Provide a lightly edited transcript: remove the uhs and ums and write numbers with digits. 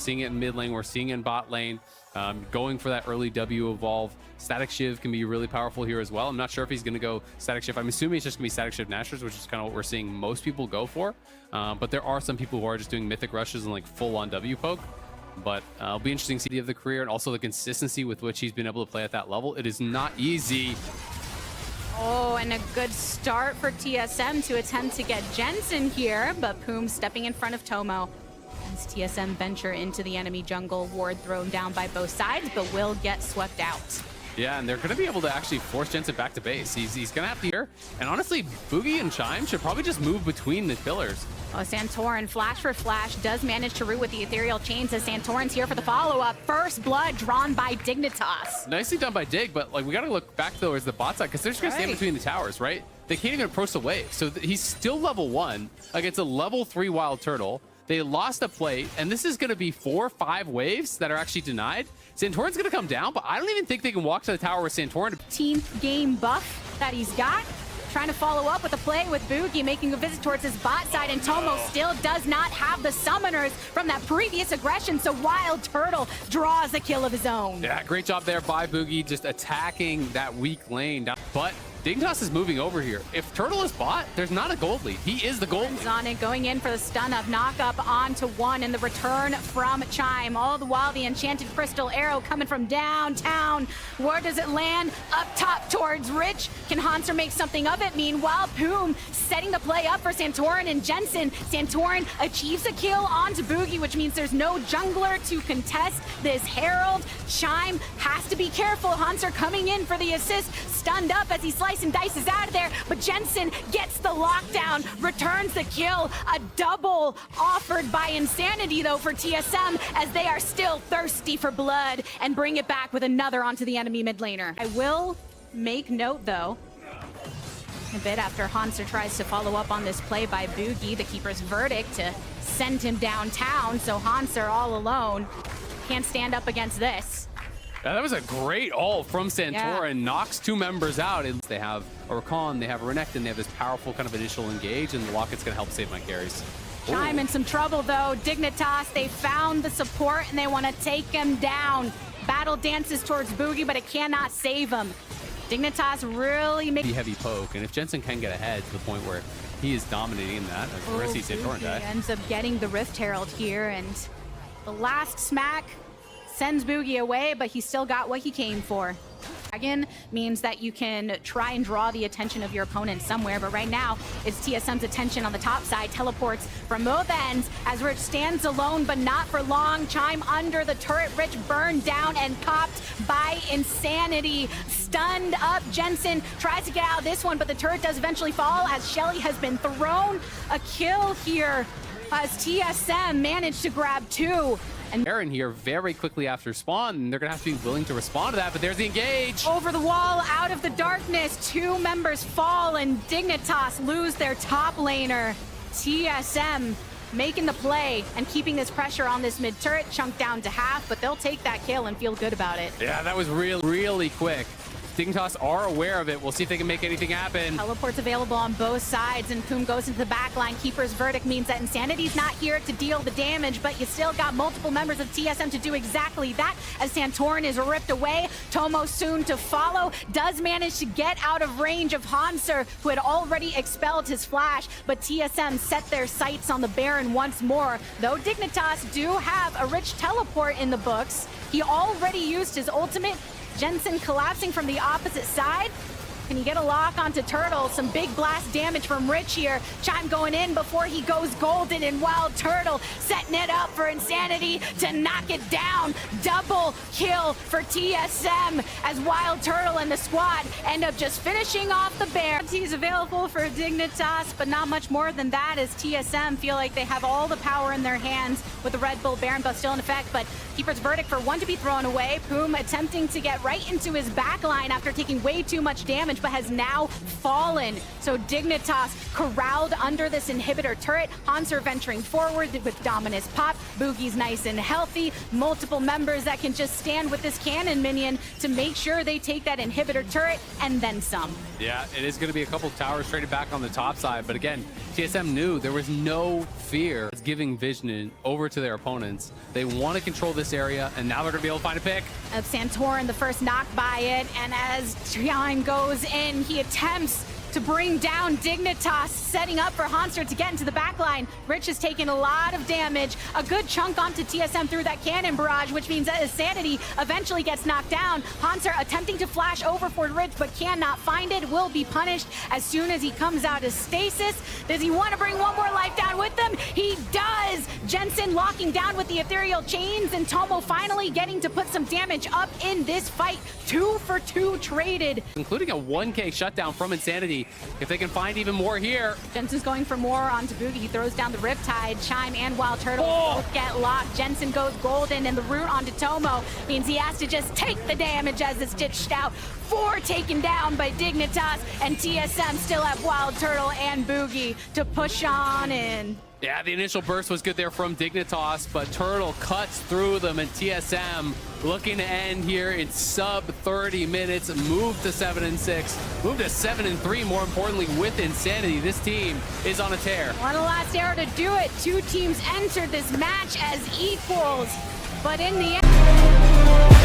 Seeing it in mid lane, we're seeing it in bot lane. Going for that early W evolve. Static Shiv can be really powerful here as well. I'm not sure if he's going to go Static Shiv. I'm assuming it's just going to be Static Shiv Nashers, which is kind of what we're seeing most people go for. But there are some people who are just doing Mythic Rushes and like full-on W poke. But it'll be interesting to see the career and also the consistency with which he's been able to play at that level. It is not easy. Oh, and a good start for TSM to attempt to get Jensen here, but Poom stepping in front of Tomo. As TSM venture into the enemy jungle, ward thrown down by both sides, but will get swept out. Yeah, and they're going to be able to actually force Jensen back to base. He's going to have to hear. And honestly, Boogie and Chime should probably just move between the pillars. Oh, Santorin, flash for flash, does manage to root with the ethereal chains as Santorin's here for the follow-up. First blood drawn by Dignitas. Nicely done by Dig, but like we got to look back though as the bot side, because they're just going to stand between the towers, right? They can't even approach the wave. So he's still level 1 against a level 3 Wild Turtle. They lost a plate, and this is going to be 4 or 5 waves that are actually denied. Santorin's going to come down, but I don't even think they can walk to the tower with Santorin. 15th game buff that he's got. Trying to follow up with a play with Boogie, making a visit towards his bot side, and Tomo still does not have the summoners from that previous aggression, so Wild Turtle draws a kill of his own. Yeah, great job there by Boogie, just attacking that weak lane. But Dignitas is moving over here. If Turtle is bot, there's not a gold lead. He is the gold lead. On it, going in for the stun up, knock up onto one, and the return from Chime. All the while, the enchanted crystal arrow coming from downtown. Where does it land? Up top towards Rich. Can Hanser make something of it? Meanwhile, Poom setting the play up for Santorin and Jensen. Santorin achieves a kill onto Boogie, which means there's no jungler to contest this Herald. Chime has to be careful. Hanser coming in for the assist, stunned up as he slices and dices out of there, but Jensen gets the lockdown, returns the kill. A double offered by Insanity, though, for TSM, as they are still thirsty for blood, and bring it back with another onto the enemy mid laner. I will make note, though, a bit after Hanser tries to follow up on this play by Boogie, the keeper's verdict to send him downtown, so Hanser all alone can't stand up against this. Yeah, that was a great ult from Santorin. Knocks 2 members out. They have a Rakan, they have a Renekton, they have this powerful kind of initial engage, and the Locket's going to help save my carries. Chime in some trouble, though. Dignitas, they found the support, and they want to take him down. Battle dances towards Boogie, but it cannot save him. Dignitas really makes heavy poke, and if Jensen can get ahead to the point where he is dominating that, we're going to see Santorin die. Ends up getting the Rift Herald here, and the last smack sends Boogie away, but he still got what he came for. Dragon means that you can try and draw the attention of your opponent somewhere, but right now it's TSM's attention on the top side. Teleports from both ends as Rich stands alone, but not for long. Chime under the turret. Rich burned down and popped by Insanity. Stunned up, Jensen tries to get out of this one, but the turret does eventually fall as Shelly has been thrown. A kill here as TSM managed to grab 2. And Aaron here very quickly after spawn, and they're going to have to be willing to respond to that, but there's the engage. Over the wall, out of the darkness, 2 members fall, and Dignitas lose their top laner. TSM making the play and keeping this pressure on this mid turret, chunked down to half, but they'll take that kill and feel good about it. Yeah, that was really quick. Dignitas are aware of it. We'll see if they can make anything happen. Teleports available on both sides, and Poom goes into the back line. Keeper's verdict means that Insanity's not here to deal the damage, but you still got multiple members of TSM to do exactly that as Santorin is ripped away. Tomo soon to follow, does manage to get out of range of Hanser, who had already expelled his flash, but TSM set their sights on the Baron once more. Though Dignitas do have a rich teleport in the books, he already used his ultimate. Jensen collapsing from the opposite side. Can he get a lock onto Turtle? Some big blast damage from Rich here. Chime going in before he goes golden, and Wild Turtle setting it up for Insanity to knock it down. Double kill for TSM as Wild Turtle and the squad end up just finishing off the bear. He's available for Dignitas, but not much more than that, as TSM feel like they have all the power in their hands with the Red Bull Baron buff still in effect, but Keeper's verdict for 1 to be thrown away. Poom attempting to get right into his back line after taking way too much damage. damage, but has now fallen. So Dignitas corralled under this inhibitor turret. Hanser venturing forward with Dominus pop. Boogie's nice and healthy. Multiple members that can just stand with this cannon minion to make sure they take that inhibitor turret and then some. Yeah, it is going to be a couple towers traded back on the top side, but again, TSM knew there was no fear. It's giving vision over to their opponents. They want to control this area, and now they're going to be able to find a pick. Santorin, the first knock by it, and as time goes in, he attempts to bring down Dignitas, setting up for Hanser to get into the backline. Rich has taken a lot of damage, a good chunk onto TSM through that cannon barrage, which means that his sanity eventually gets knocked down. Hanser attempting to flash over for Rich, but cannot find it, will be punished as soon as he comes out of stasis. Does he want to bring one more life down with him? He does! Jensen locking down with the ethereal chains, and Tomo finally getting to put some damage up in this fight. 2 for 2 traded. Including a 1K shutdown from Insanity. If they can find even more here. Jensen's going for more onto Boogie. He throws down the Riptide. Chime and Wild Turtle both get locked. Jensen goes golden, and the root onto Tomo means he has to just take the damage as it's ditched out. 4 taken down by Dignitas, and TSM still have Wild Turtle and Boogie to push on in. Yeah, the initial burst was good there from Dignitas, but Turtle cuts through them, and TSM looking to end here in sub 30 minutes. Move to 7-6, move to 7-3, more importantly, with Insanity. This team is on a tear. One last arrow to do it. 2 teams entered this match as equals, but in the end...